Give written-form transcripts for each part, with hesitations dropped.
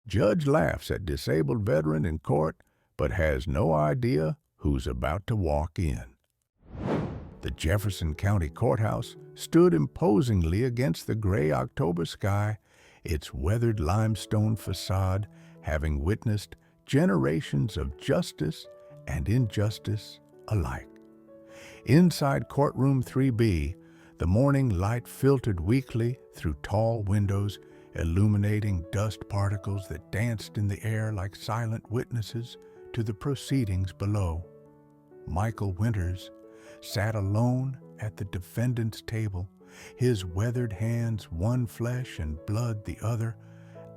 Judge laughs at disabled veteran in court, but has no idea who's about to walk in. The Jefferson County Courthouse stood imposingly against the gray October sky, its weathered limestone facade having witnessed generations of justice and injustice alike. Inside courtroom 3B, the morning light filtered weakly through tall windows, illuminating dust particles that danced in the air like silent witnesses to the proceedings below. Michael Winters sat alone at the defendant's table, his weathered hands one flesh and blood the other,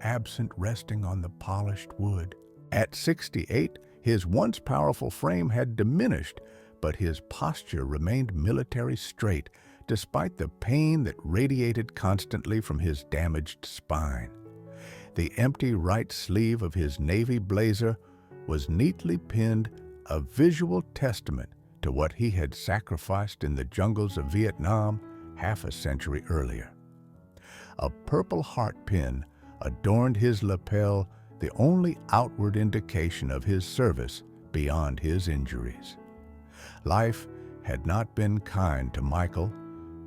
absent resting on the polished wood. At 68, his once powerful frame had diminished, but his posture remained military straight, despite the pain that radiated constantly from his damaged spine. The empty right sleeve of his navy blazer was neatly pinned, a visual testament to what he had sacrificed in the jungles of Vietnam half a century earlier. A purple heart pin adorned his lapel, the only outward indication of his service beyond his injuries. Life had not been kind to Michael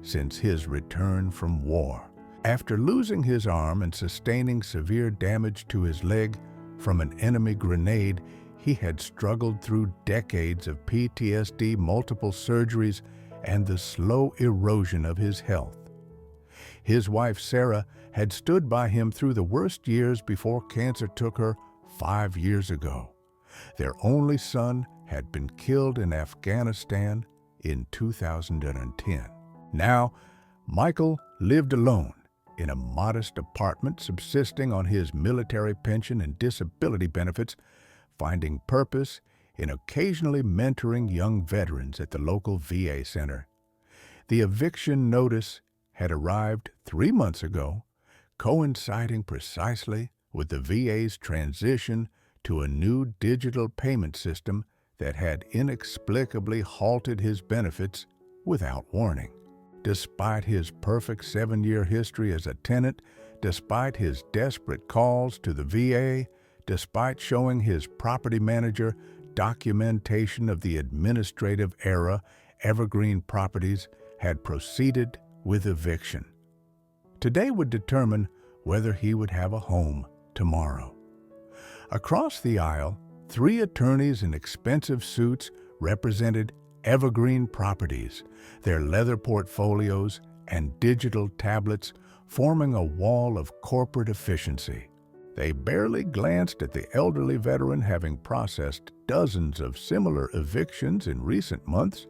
since his return from war. After losing his arm and sustaining severe damage to his leg from an enemy grenade, he had struggled through decades of PTSD, multiple surgeries, and the slow erosion of his health. His wife, Sarah, had stood by him through the worst years before cancer took her 5 years ago. Their only son had been killed in Afghanistan in 2010. Now, Michael lived alone in a modest apartment, subsisting on his military pension and disability benefits, finding purpose in occasionally mentoring young veterans at the local VA center. The eviction notice had arrived 3 months ago, coinciding precisely with the VA's transition to a new digital payment system that had inexplicably halted his benefits without warning. Despite his perfect 7-year history as a tenant, despite his desperate calls to the VA, despite showing his property manager documentation of the administrative era, Evergreen Properties had proceeded with eviction. Today would determine whether he would have a home tomorrow. Across the aisle, 3 attorneys in expensive suits represented Evergreen Properties, their leather portfolios and digital tablets forming a wall of corporate efficiency. They barely glanced at the elderly veteran, having processed dozens of similar evictions in recent months,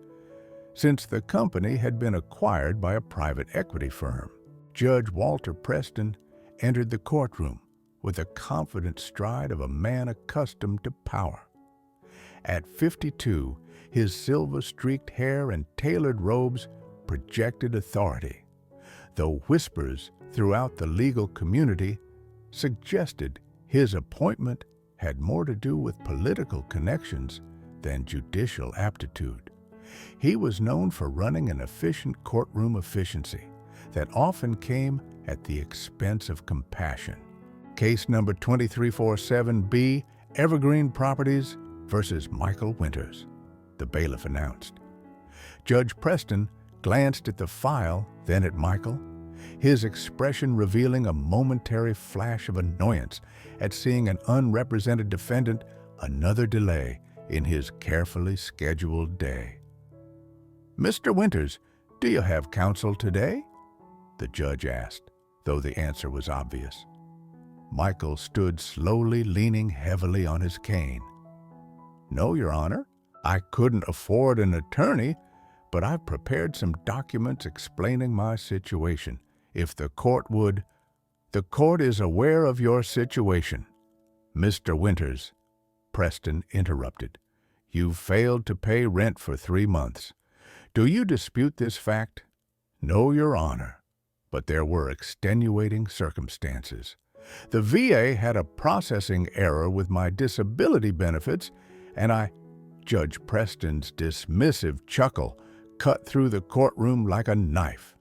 since the company had been acquired by a private equity firm. Judge Walter Preston entered the courtroom with the confident stride of a man accustomed to power. At 52, his silver-streaked hair and tailored robes projected authority, though whispers throughout the legal community suggested his appointment had more to do with political connections than judicial aptitude. He was known for running an efficient courtroom efficiency that often came at the expense of compassion. Case number 2347B, Evergreen Properties versus Michael Winters, the bailiff announced. Judge Preston glanced at the file, then at Michael, his expression revealing a momentary flash of annoyance at seeing an unrepresented defendant another delay in his carefully scheduled day. "Mr. Winters, do you have counsel today?" the judge asked, though the answer was obvious. Michael stood slowly, leaning heavily on his cane. "No, Your Honor. I couldn't afford an attorney, but I've prepared some documents explaining my situation. If the court would—" "The court is aware of your situation, Mr. Winters," Preston interrupted. "You've failed to pay rent for 3 months. Do you dispute this fact?" "No, Your Honor, but there were extenuating circumstances. The VA had a processing error with my disability benefits, and Judge Preston's dismissive chuckle cut through the courtroom like a knife.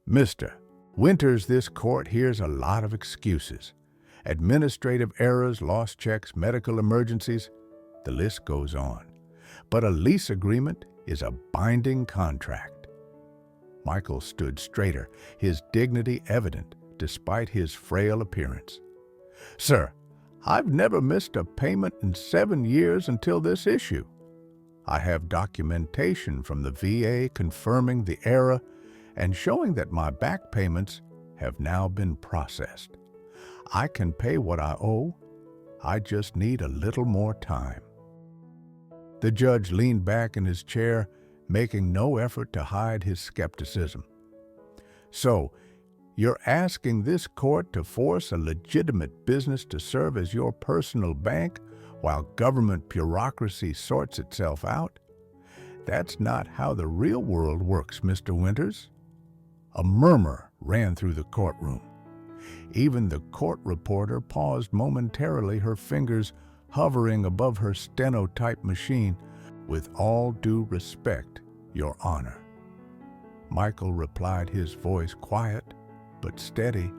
"Mr. Winters, this court hears a lot of excuses, administrative errors, lost checks, medical emergencies. The list goes on. But a lease agreement is a binding contract. Michael stood straighter, his dignity evident despite his frail appearance. "Sir, I've never missed a payment in 7 years until this issue. I have documentation from the VA confirming the error and showing that my back payments have now been processed. I can pay what I owe. I just need a little more time." The judge leaned back in his chair, making no effort to hide his skepticism. "So, you're asking this court to force a legitimate business to serve as your personal bank while government bureaucracy sorts itself out? That's not how the real world works, Mr. Winters." A murmur ran through the courtroom. Even the court reporter paused momentarily, her fingers hovering above her stenotype machine. "With all due respect, Your Honor." Michael replied, his voice quiet but steady.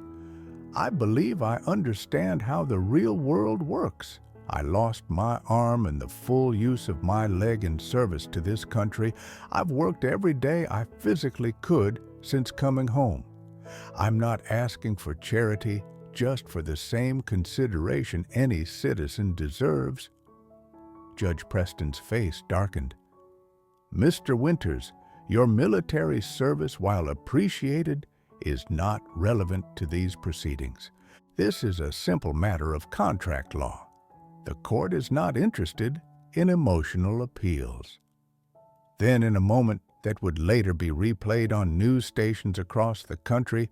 "I believe I understand how the real world works. I lost my arm and the full use of my leg in service to this country. I've worked every day I physically could since coming home. I'm not asking for charity, just for the same consideration any citizen deserves." Judge Preston's face darkened. "Mr. Winters, your military service, while appreciated, is not relevant to these proceedings. This is a simple matter of contract law. The court is not interested in emotional appeals." Then, in a moment that would later be replayed on news stations across the country,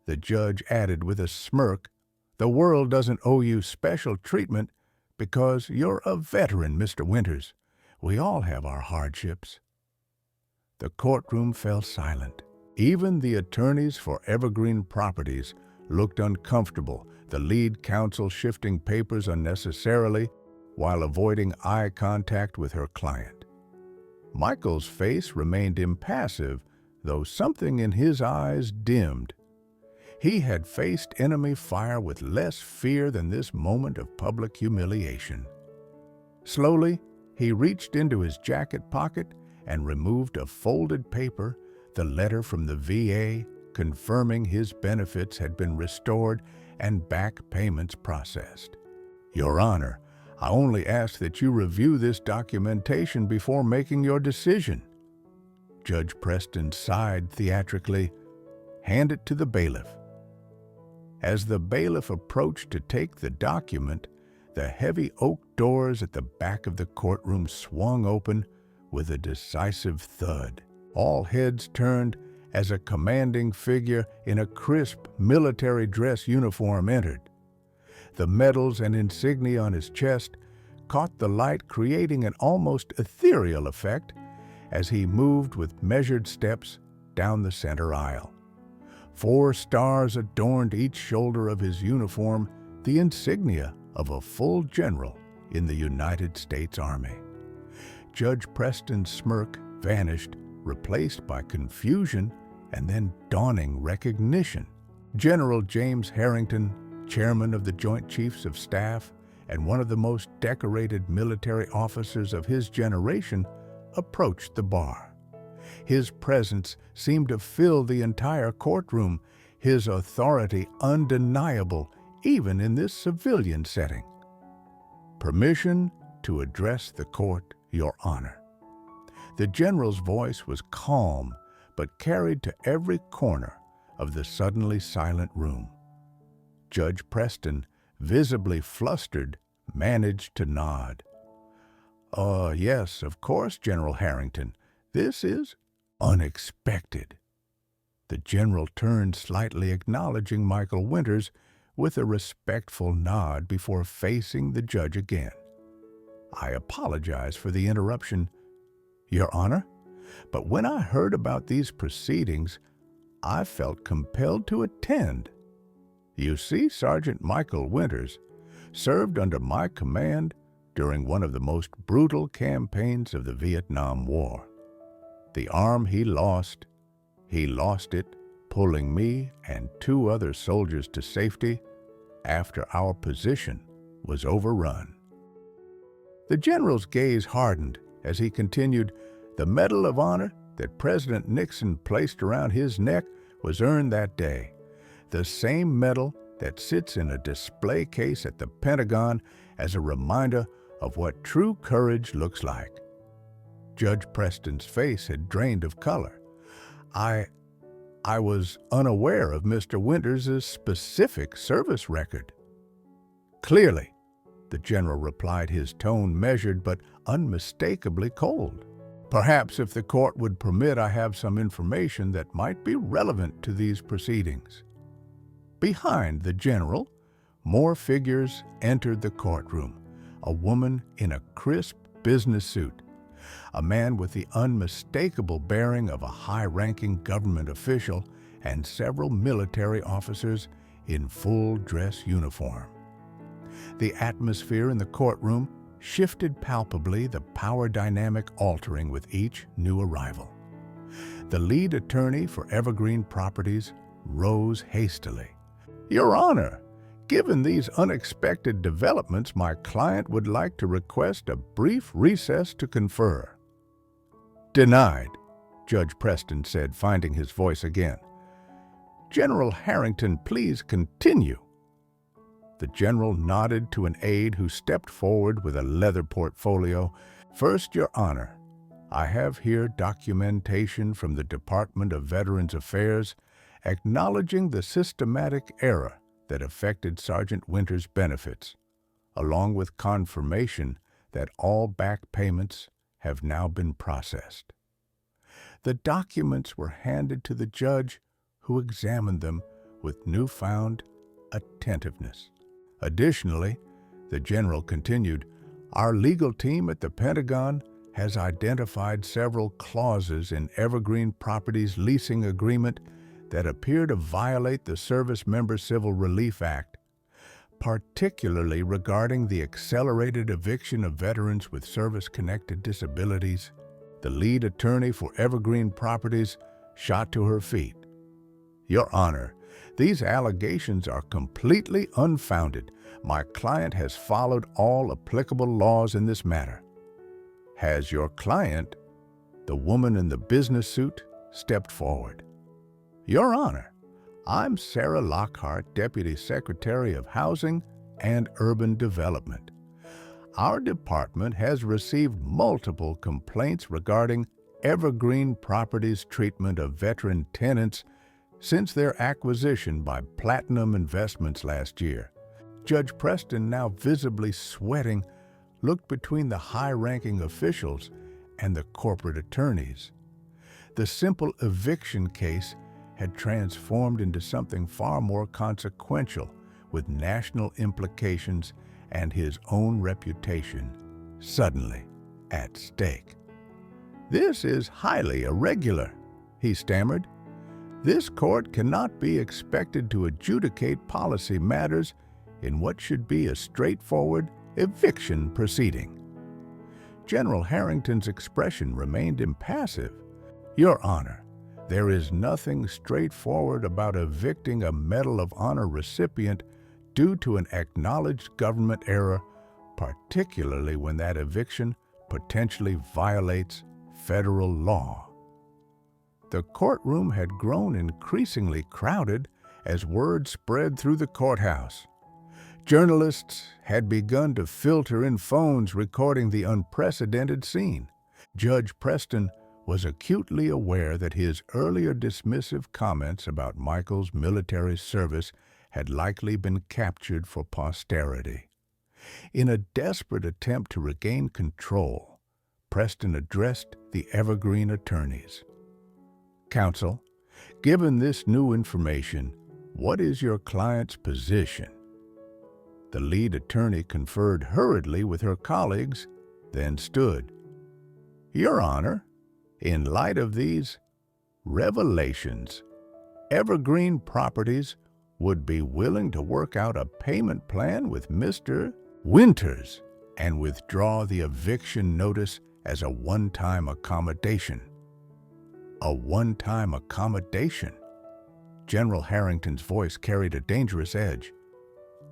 the judge added with a smirk, "The world doesn't owe you special treatment because you're a veteran, Mr. Winters. We all have our hardships." The courtroom fell silent. Even the attorneys for Evergreen Properties looked uncomfortable, the lead counsel shifting papers unnecessarily while avoiding eye contact with her client. Michael's face remained impassive, though something in his eyes dimmed. He had faced enemy fire with less fear than this moment of public humiliation. Slowly, he reached into his jacket pocket and removed a folded paper, the letter from the VA confirming his benefits had been restored and back payments processed. "Your Honor, I only ask that you review this documentation before making your decision." Judge Preston sighed theatrically. "Hand it to the bailiff." As the bailiff approached to take the document, the heavy oak doors at the back of the courtroom swung open with a decisive thud. All heads turned as a commanding figure in a crisp military dress uniform entered. The medals and insignia on his chest caught the light, creating an almost ethereal effect as he moved with measured steps down the center aisle. 4 stars adorned each shoulder of his uniform, the insignia of a full general in the United States Army. Judge Preston's smirk vanished, replaced by confusion and then dawning recognition. General James Harrington, chairman of the Joint Chiefs of Staff and one of the most decorated military officers of his generation, approached the bar. His presence seemed to fill the entire courtroom, his authority undeniable even in this civilian setting. "Permission to address the court, Your Honor." The general's voice was calm but carried to every corner of the suddenly silent room. Judge Preston, visibly flustered, managed to nod. Yes, of course, General Harrington. This is unexpected." The general turned slightly, acknowledging Michael Winters with a respectful nod before facing the judge again. "I apologize for the interruption, Your Honor, but when I heard about these proceedings, I felt compelled to attend. You see, Sergeant Michael Winters served under my command during one of the most brutal campaigns of the Vietnam War. The arm he lost it pulling me and 2 other soldiers to safety, after our position was overrun. The general's gaze hardened as he continued, "The Medal of Honor that President Nixon placed around his neck was earned that day. The same medal that sits in a display case at the Pentagon as a reminder of what true courage looks like." Judge Preston's face had drained of color. I was unaware of Mr. Winters' specific service record." "Clearly," the general replied, his tone measured but unmistakably cold. "Perhaps if the court would permit, I have some information that might be relevant to these proceedings." Behind the general, more figures entered the courtroom, a woman in a crisp business suit, a man with the unmistakable bearing of a high-ranking government official, and several military officers in full-dress uniform. The atmosphere in the courtroom shifted palpably, the power dynamic altering with each new arrival. The lead attorney for Evergreen Properties rose hastily. "Your Honor, given these unexpected developments, my client would like to request a brief recess to confer." "Denied," Judge Preston said, finding his voice again. "General Harrington, please continue." The general nodded to an aide who stepped forward with a leather portfolio. "First, Your Honor, I have here documentation from the Department of Veterans Affairs acknowledging the systematic error that affected Sergeant Winters' benefits, along with confirmation that all back payments have now been processed." The documents were handed to the judge, who examined them with newfound attentiveness. Additionally, the general continued, "Our legal team at the Pentagon has identified several clauses in Evergreen Properties' leasing agreement that appear to violate the Service Member Civil Relief Act, particularly regarding the accelerated eviction of veterans with service-connected disabilities." The lead attorney for Evergreen Properties shot to her feet. "Your Honor, these allegations are completely unfounded. My client has followed all applicable laws in this matter." "Has your client?" The woman in the business suit stepped forward. "Your Honor, I'm Sarah Lockhart, Deputy Secretary of Housing and Urban Development. Our department has received multiple complaints regarding Evergreen Properties' treatment of veteran tenants since their acquisition by Platinum Investments last year." Judge Preston, now visibly sweating, looked between the high-ranking officials and the corporate attorneys. The simple eviction case had transformed into something far more consequential, with national implications and his own reputation suddenly at stake. "This is highly irregular," he stammered. "This court cannot be expected to adjudicate policy matters in what should be a straightforward eviction proceeding." General Harrington's expression remained impassive. "Your Honor, there is nothing straightforward about evicting a Medal of Honor recipient due to an acknowledged government error, particularly when that eviction potentially violates federal law." The courtroom had grown increasingly crowded as word spread through the courthouse. Journalists had begun to filter in phones recording the unprecedented scene. Judge Preston was acutely aware that his earlier dismissive comments about Michael's military service had likely been captured for posterity. In a desperate attempt to regain control, Preston addressed the Evergreen attorneys. "Counsel, given this new information, what is your client's position?" The lead attorney conferred hurriedly with her colleagues, then stood. "Your Honor, in light of these revelations, Evergreen Properties would be willing to work out a payment plan with Mr. Winters and withdraw the eviction notice as a one-time accommodation." "A one-time accommodation?" General Harrington's voice carried a dangerous edge.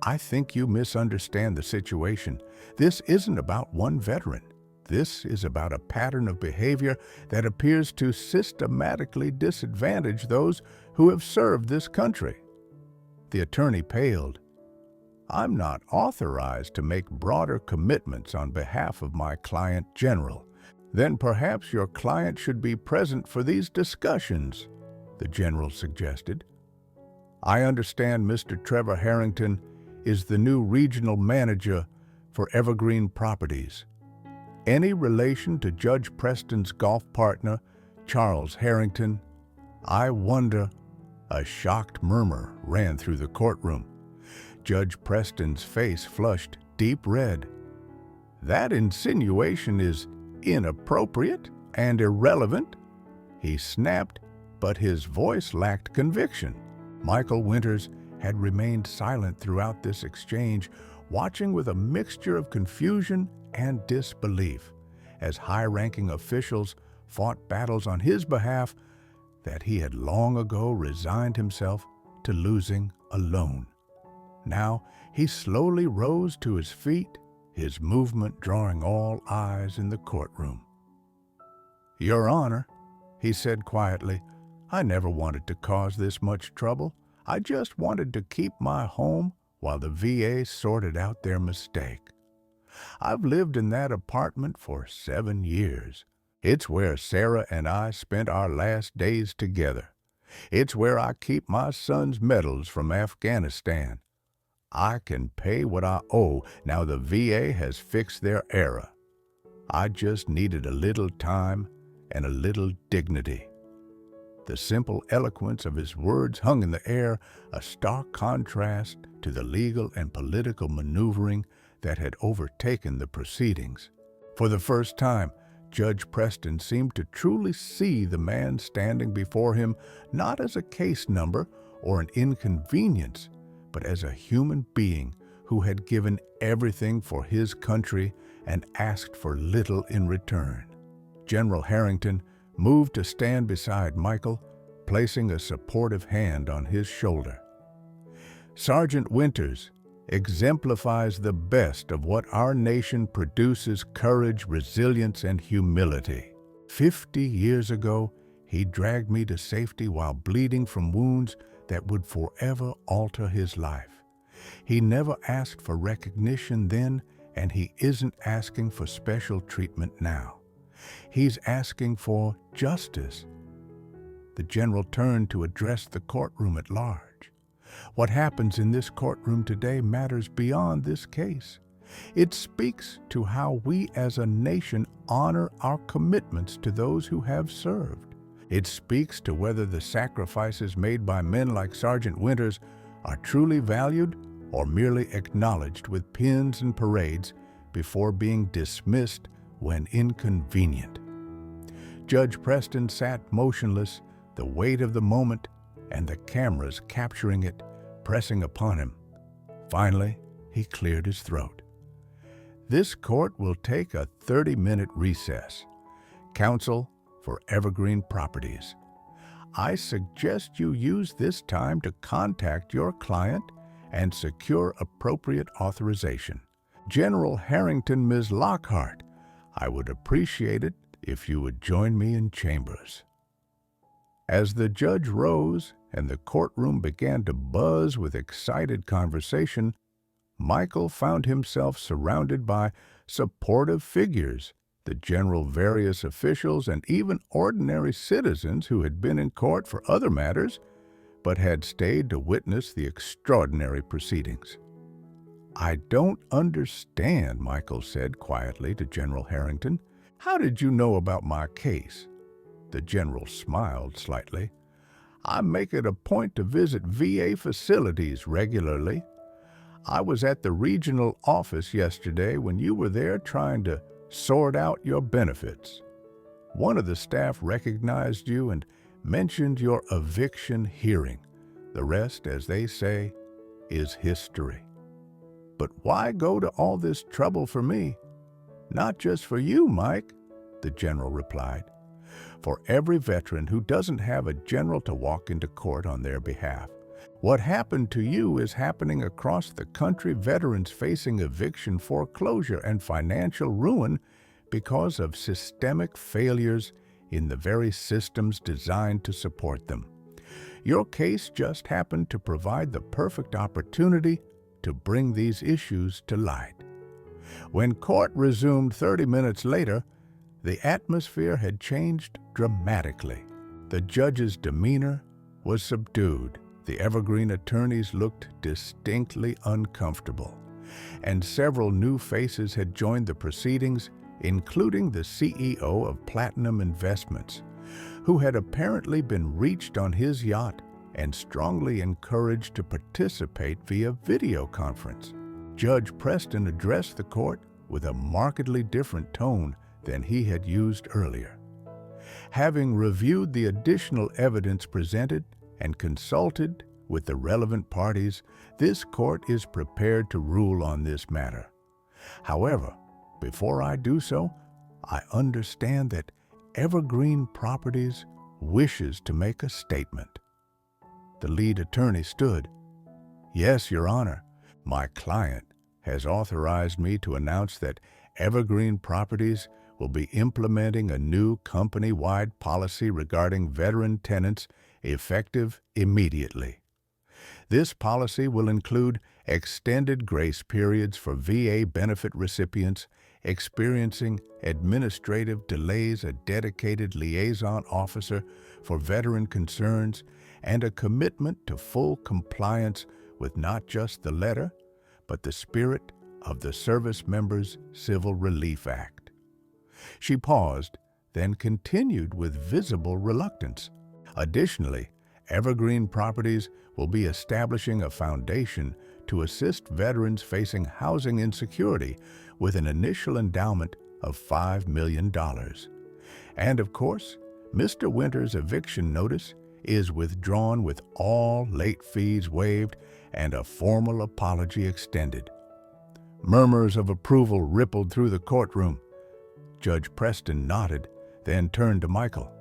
I think you misunderstand the situation. This isn't about one veteran. This is about a pattern of behavior that appears to systematically disadvantage those who have served this country. The attorney paled. I'm not authorized to make broader commitments on behalf of my client, General. Then perhaps your client should be present for these discussions, the General suggested. I understand Mr. Trevor Harrington is the new regional manager for Evergreen Properties. Any relation to Judge Preston's golf partner, Charles Harrington? I wonder. A shocked murmur ran through the courtroom. Judge Preston's face flushed deep red. That insinuation is inappropriate and irrelevant, he snapped, but his voice lacked conviction. Michael Winters had remained silent throughout this exchange, watching with a mixture of confusion and disbelief as high-ranking officials fought battles on his behalf that he had long ago resigned himself to losing alone. Now he slowly rose to his feet, his movement drawing all eyes in the courtroom. Your Honor, he said quietly, I never wanted to cause this much trouble. I just wanted to keep my home while the VA sorted out their mistake. I've lived in that apartment for 7 years. It's where Sarah and I spent our last days together. It's where I keep my son's medals from Afghanistan. I can pay what I owe now the VA has fixed their error. I just needed a little time and a little dignity. The simple eloquence of his words hung in the air, a stark contrast to the legal and political maneuvering that had overtaken the proceedings. For the first time, Judge Preston seemed to truly see the man standing before him not as a case number or an inconvenience, but as a human being who had given everything for his country and asked for little in return. General Harrington moved to stand beside Michael, placing a supportive hand on his shoulder. Sergeant Winters exemplifies the best of what our nation produces: courage, resilience, and humility. 50 years ago, he dragged me to safety while bleeding from wounds that would forever alter his life. He never asked for recognition then, and he isn't asking for special treatment now. He's asking for justice. The general turned to address the courtroom at large. What happens in this courtroom today matters beyond this case. It speaks to how we as a nation honor our commitments to those who have served. It speaks to whether the sacrifices made by men like Sergeant Winters are truly valued or merely acknowledged with pins and parades before being dismissed when inconvenient. Judge Preston sat motionless, the weight of the moment and the cameras capturing it pressing upon him. Finally, he cleared his throat. This court will take a 30-minute recess. Counsel for Evergreen Properties, I suggest you use this time to contact your client and secure appropriate authorization. General Harrington, Ms. Lockhart, I would appreciate it if you would join me in chambers. As the judge rose and the courtroom began to buzz with excited conversation, Michael found himself surrounded by supportive figures, the general, various officials, and even ordinary citizens who had been in court for other matters, but had stayed to witness the extraordinary proceedings. I don't understand, Michael said quietly to General Harrington. How did you know about my case? The general smiled slightly. I make it a point to visit VA facilities regularly. I was at the regional office yesterday when you were there trying to sort out your benefits. One of the staff recognized you and mentioned your eviction hearing. The rest, as they say, is history. But why go to all this trouble for me? Not just for you, Mike, the general replied. For every veteran who doesn't have a general to walk into court on their behalf. What happened to you is happening across the country. Veterans facing eviction, foreclosure, and financial ruin because of systemic failures in the very systems designed to support them. Your case just happened to provide the perfect opportunity to bring these issues to light. When court resumed 30 minutes later, the atmosphere had changed dramatically. The judge's demeanor was subdued. The Evergreen attorneys looked distinctly uncomfortable, and several new faces had joined the proceedings, including the CEO of Platinum Investments, who had apparently been reached on his yacht and strongly encouraged to participate via video conference. Judge Preston addressed the court with a markedly different tone than he had used earlier. Having reviewed the additional evidence presented and consulted with the relevant parties, this court is prepared to rule on this matter. However, before I do so, I understand that Evergreen Properties wishes to make a statement. The lead attorney stood. Yes, Your Honor, my client has authorized me to announce that Evergreen Properties will be implementing a new company-wide policy regarding veteran tenants effective immediately. This policy will include extended grace periods for VA benefit recipients experiencing administrative delays, a dedicated liaison officer for veteran concerns, and a commitment to full compliance with not just the letter, but the spirit of the Service Members Civil Relief Act. She paused, then continued with visible reluctance. Additionally, Evergreen Properties will be establishing a foundation to assist veterans facing housing insecurity with an initial endowment of $5 million. And of course, Mr. Winter's eviction notice is withdrawn with all late fees waived and a formal apology extended. Murmurs of approval rippled through the courtroom. Judge Preston nodded, then turned to Michael.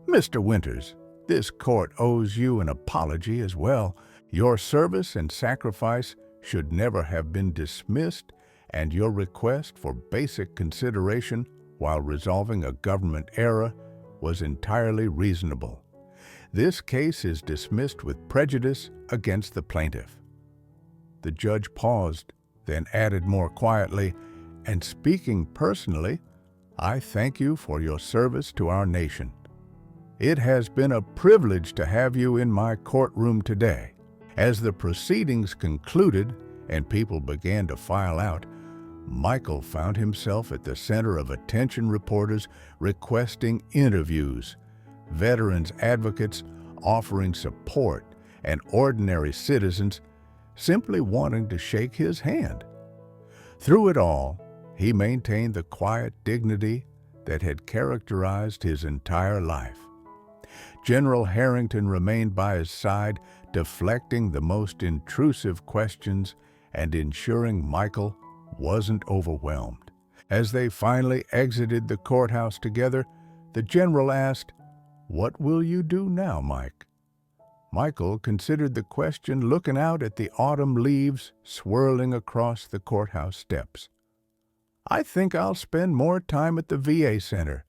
Mr. Winters, this court owes you an apology as well. Your service and sacrifice should never have been dismissed, and your request for basic consideration while resolving a government error was entirely reasonable. This case is dismissed with prejudice against the plaintiff. The judge paused, then added more quietly, and speaking personally, I thank you for your service to our nation. It has been a privilege to have you in my courtroom today. As the proceedings concluded and people began to file out, Michael found himself at the center of attention. Reporters requesting interviews, veterans advocates offering support, and ordinary citizens simply wanting to shake his hand. Through it all, he maintained the quiet dignity that had characterized his entire life. General Harrington remained by his side, deflecting the most intrusive questions and ensuring Michael wasn't overwhelmed. As they finally exited the courthouse together, the general asked, "What will you do now, Mike?" Michael considered the question, looking out at the autumn leaves swirling across the courthouse steps. "I think I'll spend more time at the VA Center.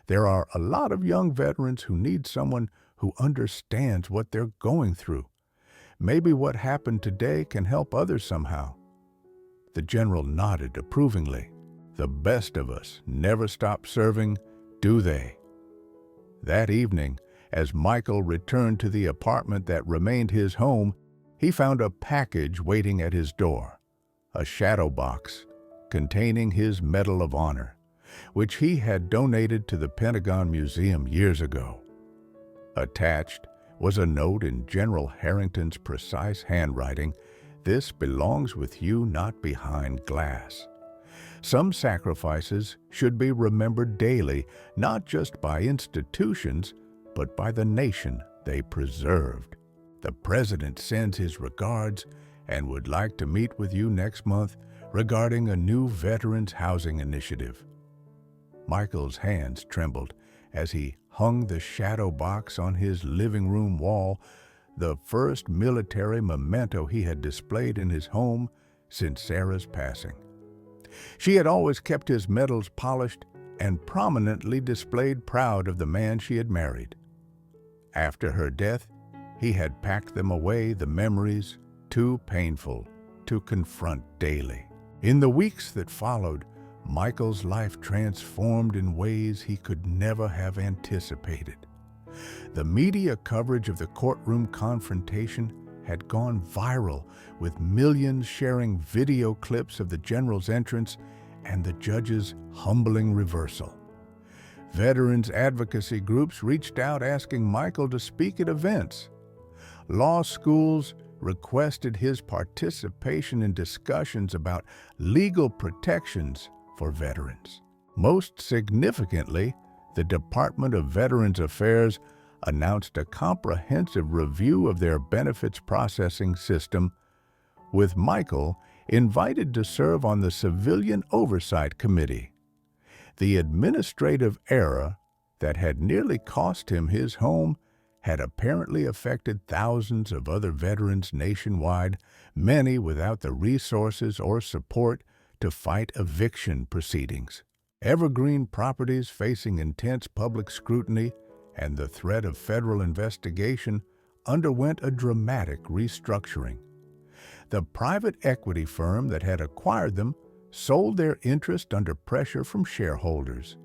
There are a lot of young veterans who need someone who understands what they're going through. Maybe what happened today can help others somehow." The general nodded approvingly. The best of us never stop serving, do they? That evening, as Michael returned to the apartment that remained his home, he found a package waiting at his door, a shadow box containing his Medal of Honor, which he had donated to the Pentagon Museum years ago. Attached was a note in General Harrington's precise handwriting, "This belongs with you, not behind glass." Some sacrifices should be remembered daily, not just by institutions, but by the nation they preserved. The President sends his regards and would like to meet with you next month regarding a new veterans housing initiative. Michael's hands trembled as he hung the shadow box on his living room wall, the first military memento he had displayed in his home since Sarah's passing. She had always kept his medals polished and prominently displayed, proud of the man she had married. After her death, he had packed them away, the memories too painful to confront daily. In the weeks that followed, Michael's life transformed in ways he could never have anticipated. The media coverage of the courtroom confrontation had gone viral, with millions sharing video clips of the general's entrance and the judge's humbling reversal. Veterans advocacy groups reached out asking Michael to speak at events. Law schools requested his participation in discussions about legal protections for veterans. Most significantly, the Department of Veterans Affairs announced a comprehensive review of their benefits processing system, with Michael invited to serve on the Civilian Oversight Committee. The administrative error that had nearly cost him his home had apparently affected thousands of other veterans nationwide, many without the resources or support to fight eviction proceedings. Evergreen properties facing intense public scrutiny and the threat of federal investigation underwent a dramatic restructuring. The private equity firm that had acquired them sold their interest under pressure from shareholders.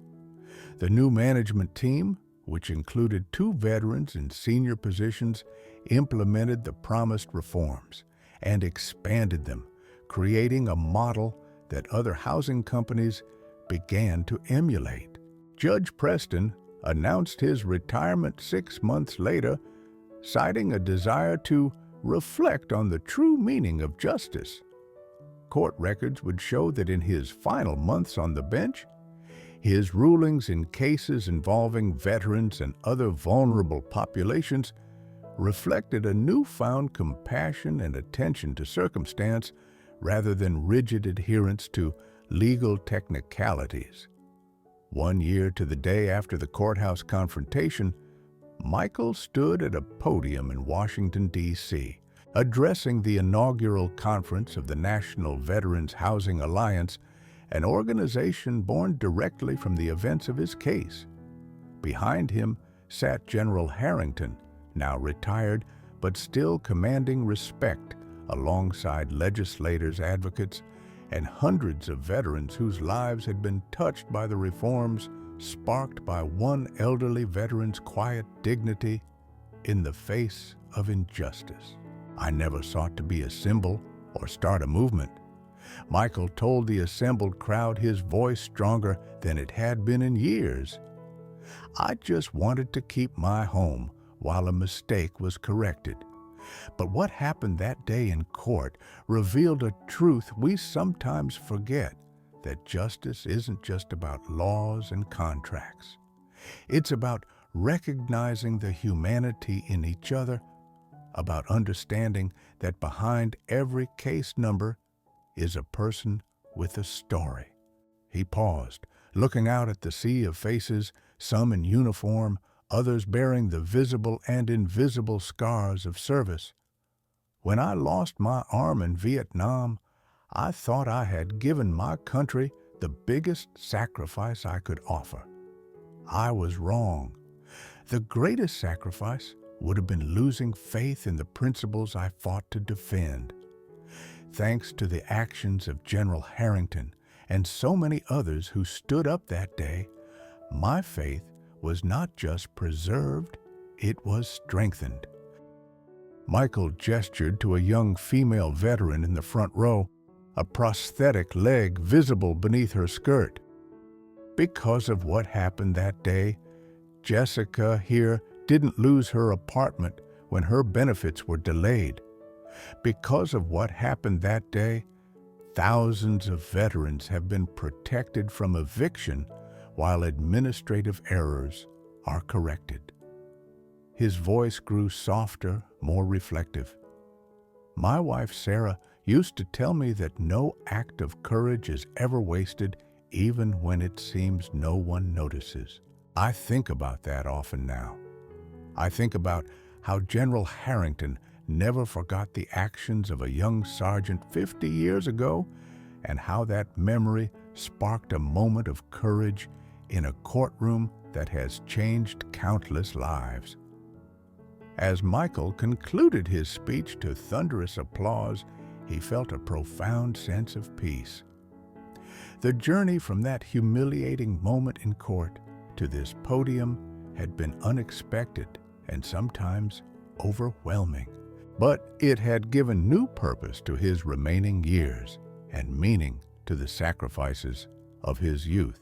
The new management team, which included 2 veterans in senior positions, implemented the promised reforms and expanded them, creating a model that other housing companies began to emulate. Judge Preston announced his retirement 6 months later, citing a desire to reflect on the true meaning of justice. Court records would show that in his final months on the bench, his rulings in cases involving veterans and other vulnerable populations reflected a newfound compassion and attention to circumstance rather than rigid adherence to legal technicalities. 1 year to the day after the courthouse confrontation, Michael stood at a podium in Washington, D.C., addressing the inaugural conference of the National Veterans Housing Alliance, an organization born directly from the events of his case. Behind him sat General Harrington, now retired but still commanding respect, alongside legislators, advocates, and hundreds of veterans whose lives had been touched by the reforms sparked by one elderly veteran's quiet dignity in the face of injustice. "I never sought to be a symbol or start a movement," Michael told the assembled crowd, his voice stronger than it had been in years. "I just wanted to keep my home while a mistake was corrected." But what happened that day in court revealed a truth we sometimes forget, that justice isn't just about laws and contracts. It's about recognizing the humanity in each other, about understanding that behind every case number is a person with a story. He paused, looking out at the sea of faces, some in uniform, others bearing the visible and invisible scars of service. "When I lost my arm in Vietnam, I thought I had given my country the biggest sacrifice I could offer. I was wrong. The greatest sacrifice would have been losing faith in the principles I fought to defend. Thanks to the actions of General Harrington and so many others who stood up that day, my faith was not just preserved, it was strengthened." Michael gestured to a young female veteran in the front row, a prosthetic leg visible beneath her skirt. "Because of what happened that day, Jessica here didn't lose her apartment when her benefits were delayed. Because of what happened that day, thousands of veterans have been protected from eviction while administrative errors are corrected." His voice grew softer, more reflective. "My wife, Sarah, used to tell me that no act of courage is ever wasted, even when it seems no one notices. I think about that often now. I think about how General Harrington never forgot the actions of a young sergeant 50 years ago, and how that memory sparked a moment of courage in a courtroom that has changed countless lives. As Michael concluded his speech to thunderous applause, he felt a profound sense of peace. The journey from that humiliating moment in court to this podium had been unexpected and sometimes overwhelming, but it had given new purpose to his remaining years and meaning to the sacrifices of his youth.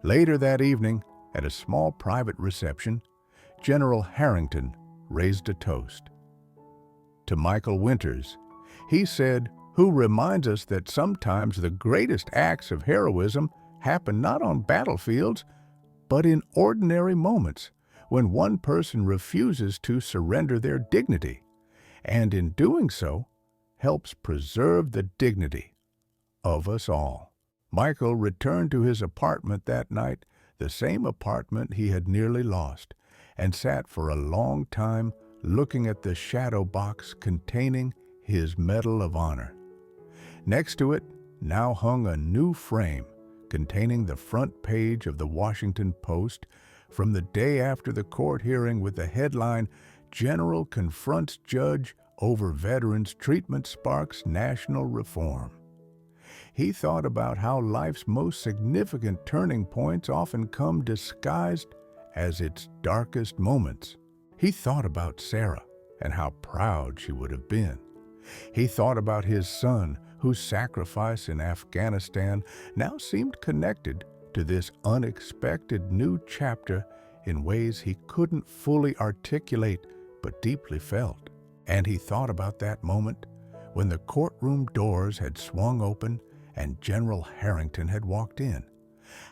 Later that evening, at a small private reception, General Harrington raised a toast. To Michael Winters, he said, who reminds us that sometimes the greatest acts of heroism happen not on battlefields, but in ordinary moments when one person refuses to surrender their dignity, and in doing so, helps preserve the dignity of us all. Michael returned to his apartment that night, the same apartment he had nearly lost, and sat for a long time looking at the shadow box containing his Medal of Honor. Next to it now hung a new frame containing the front page of the Washington Post from the day after the court hearing with the headline, "General Confronts Judge Over Veterans Treatment Sparks National Reform." He thought about how life's most significant turning points often come disguised as its darkest moments. He thought about Sarah and how proud she would have been. He thought about his son, whose sacrifice in Afghanistan now seemed connected to this unexpected new chapter in ways he couldn't fully articulate but deeply felt. And he thought about that moment when the courtroom doors had swung open and General Harrington had walked in.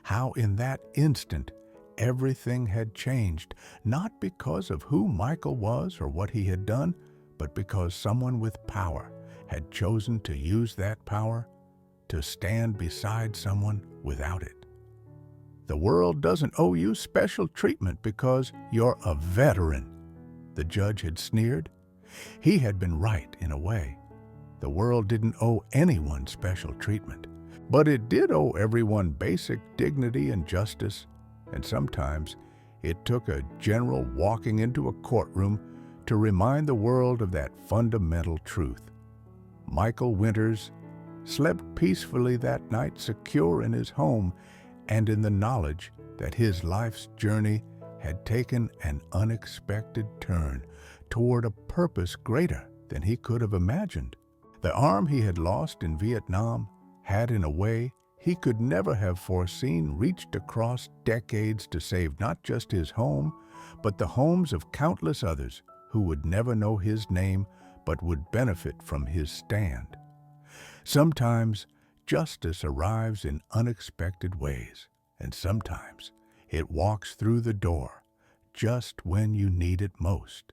How in that instant everything had changed, not because of who Michael was or what he had done, but because someone with power had chosen to use that power to stand beside someone without it. The world doesn't owe you special treatment because you're a veteran, the judge had sneered. He had been right in a way. The world didn't owe anyone special treatment, but it did owe everyone basic dignity and justice, and sometimes it took a general walking into a courtroom to remind the world of that fundamental truth. Michael Winters slept peacefully that night, secure in his home and in the knowledge that his life's journey had taken an unexpected turn toward a purpose greater than he could have imagined. The arm he had lost in Vietnam had, in a way he could never have foreseen, reached across decades to save not just his home, but the homes of countless others who would never know his name but would benefit from his stand. Sometimes justice arrives in unexpected ways, and sometimes it walks through the door just when you need it most.